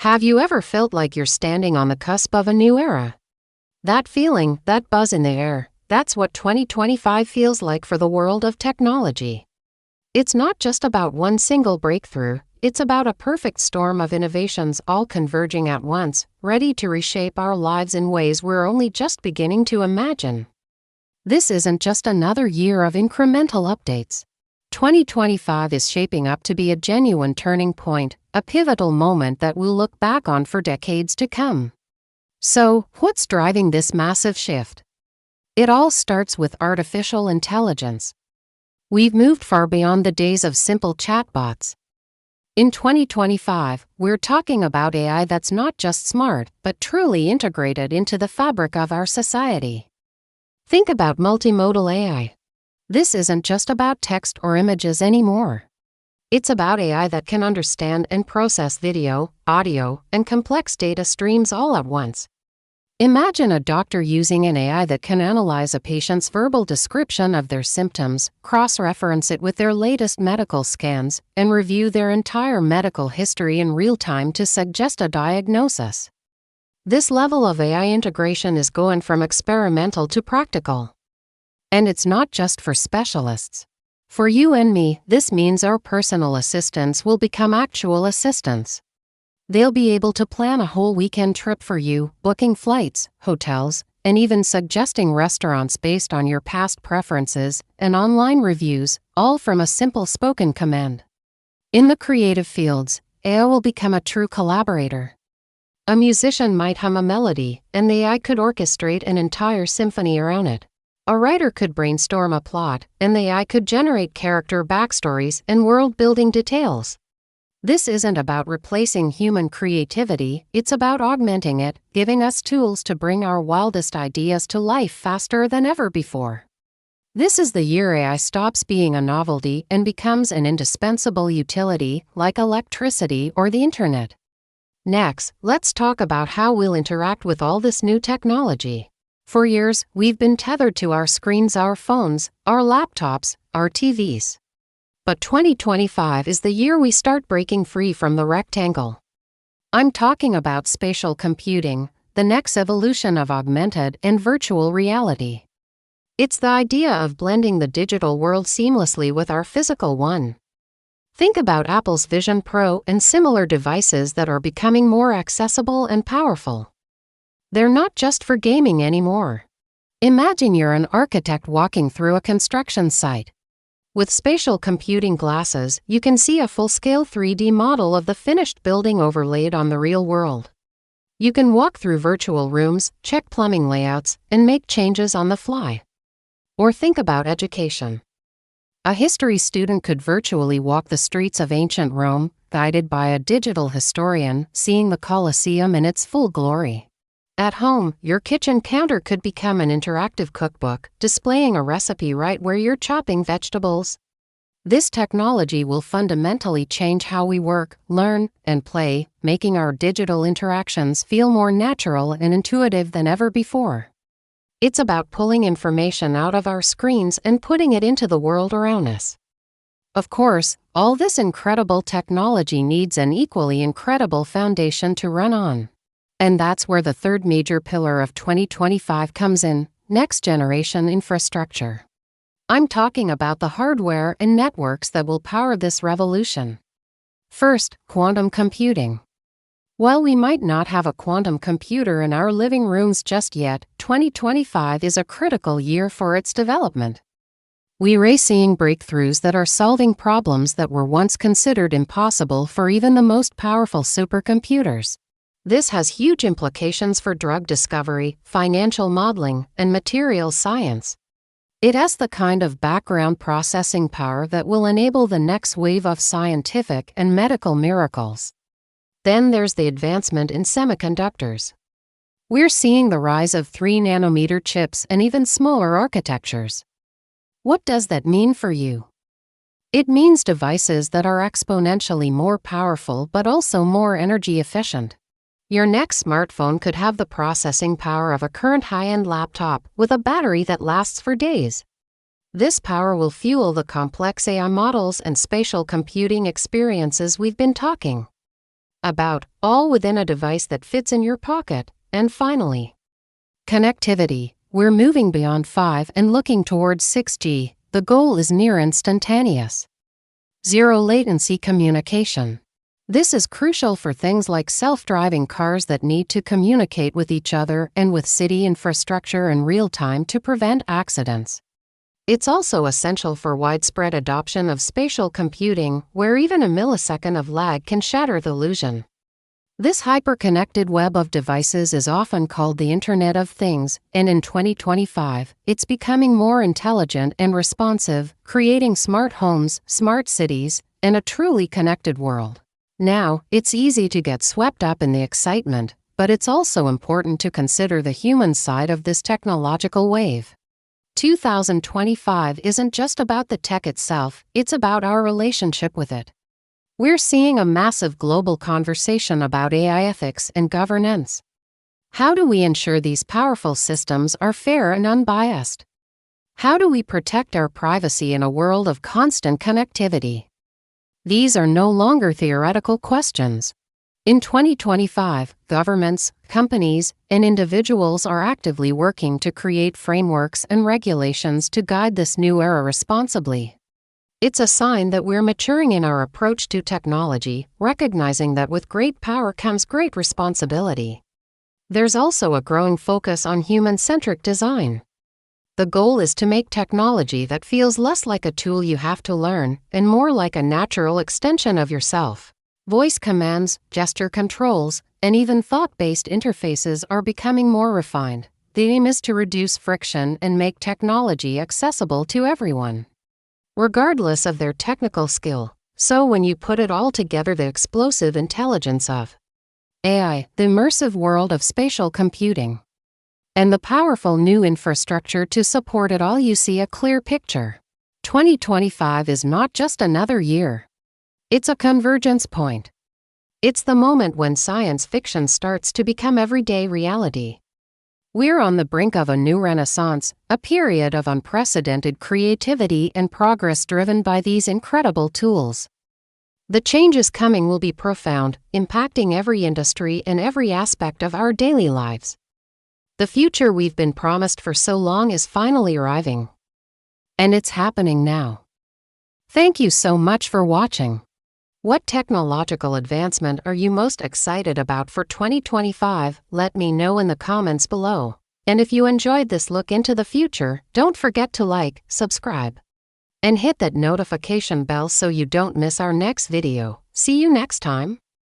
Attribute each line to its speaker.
Speaker 1: Have you ever felt like you're standing on the cusp of a new era? That feeling, that buzz in the air, that's what 2025 feels like for the world of technology. It's not just about one single breakthrough, it's about a perfect storm of innovations all converging at once, ready to reshape our lives in ways we're only just beginning to imagine. This isn't just another year of incremental updates. 2025 is shaping up to be a genuine turning point, a pivotal moment that we'll look back on for decades to come. So, what's driving this massive shift? It all starts with artificial intelligence. We've moved far beyond the days of simple chatbots. In 2025, we're talking about AI that's not just smart, but truly integrated into the fabric of our society. Think about multimodal AI. This isn't just about text or images anymore. It's about AI that can understand and process video, audio, and complex data streams all at once. Imagine a doctor using an AI that can analyze a patient's verbal description of their symptoms, cross-reference it with their latest medical scans, and review their entire medical history in real time to suggest a diagnosis. This level of AI integration is going from experimental to practical. And it's not just for specialists. For you and me, this means our personal assistants will become actual assistants. They'll be able to plan a whole weekend trip for you, booking flights, hotels, and even suggesting restaurants based on your past preferences and online reviews, all from a simple spoken command. In the creative fields, AI will become a true collaborator. A musician might hum a melody, and the AI could orchestrate an entire symphony around it. A writer could brainstorm a plot, and the AI could generate character backstories and world-building details. This isn't about replacing human creativity, it's about augmenting it, giving us tools to bring our wildest ideas to life faster than ever before. This is the year AI stops being a novelty and becomes an indispensable utility, like electricity or the internet. Next, let's talk about how we'll interact with all this new technology. For years, we've been tethered to our screens, our phones, our laptops, our TVs. But 2025 is the year we start breaking free from the rectangle. I'm talking about spatial computing, the next evolution of augmented and virtual reality. It's the idea of blending the digital world seamlessly with our physical one. Think about Apple's Vision Pro and similar devices that are becoming more accessible and powerful. They're not just for gaming anymore. Imagine you're an architect walking through a construction site. With spatial computing glasses, you can see a full-scale 3D model of the finished building overlaid on the real world. You can walk through virtual rooms, check plumbing layouts, and make changes on the fly. Or think about education. A history student could virtually walk the streets of ancient Rome, guided by a digital historian, seeing the Colosseum in its full glory. At home, your kitchen counter could become an interactive cookbook, displaying a recipe right where you're chopping vegetables. This technology will fundamentally change how we work, learn, and play, making our digital interactions feel more natural and intuitive than ever before. It's about pulling information out of our screens and putting it into the world around us. Of course, all this incredible technology needs an equally incredible foundation to run on. And that's where the third major pillar of 2025 comes in, next-generation infrastructure. I'm talking about the hardware and networks that will power this revolution. First, quantum computing. While we might not have a quantum computer in our living rooms just yet, 2025 is a critical year for its development. We're seeing breakthroughs that are solving problems that were once considered impossible for even the most powerful supercomputers. This has huge implications for drug discovery, financial modeling, and materials science. It has the kind of background processing power that will enable the next wave of scientific and medical miracles. Then there's the advancement in semiconductors. We're seeing the rise of 3-nanometer chips and even smaller architectures. What does that mean for you? It means devices that are exponentially more powerful but also more energy efficient. Your next smartphone could have the processing power of a current high-end laptop with a battery that lasts for days. This power will fuel the complex AI models and spatial computing experiences we've been talking. about, all within a device that fits in your pocket. And finally, connectivity. We're moving beyond 5 and looking towards 6G. The goal is near instantaneous, zero latency communication. This is crucial for things like self-driving cars that need to communicate with each other and with city infrastructure in real time to prevent accidents. It's also essential for widespread adoption of spatial computing, where even a millisecond of lag can shatter the illusion. This hyper-connected web of devices is often called the Internet of Things, and in 2025, it's becoming more intelligent and responsive, creating smart homes, smart cities, and a truly connected world. Now, it's easy to get swept up in the excitement, but it's also important to consider the human side of this technological wave. 2025 isn't just about the tech itself, it's about our relationship with it. We're seeing a massive global conversation about AI ethics and governance. How do we ensure these powerful systems are fair and unbiased? How do we protect our privacy in a world of constant connectivity? These are no longer theoretical questions. In 2025, governments, companies, and individuals are actively working to create frameworks and regulations to guide this new era responsibly. It's a sign that we're maturing in our approach to technology, recognizing that with great power comes great responsibility. There's also a growing focus on human-centric design. The goal is to make technology that feels less like a tool you have to learn and more like a natural extension of yourself. Voice commands, gesture controls, and even thought-based interfaces are becoming more refined. The aim is to reduce friction and make technology accessible to everyone, regardless of their technical skill. So when you put it all together, the explosive intelligence of AI, the immersive world of spatial computing, and the powerful new infrastructure to support it all, you see a clear picture. 2025 is not just another year. It's a convergence point. It's the moment when science fiction starts to become everyday reality. We're on the brink of a new renaissance, a period of unprecedented creativity and progress driven by these incredible tools. The changes coming will be profound, impacting every industry and every aspect of our daily lives. The future we've been promised for so long is finally arriving. And it's happening now. Thank you so much for watching. What technological advancement are you most excited about for 2025? Let me know in the comments below. And if you enjoyed this look into the future, don't forget to like, subscribe, and hit that notification bell so you don't miss our next video. See you next time.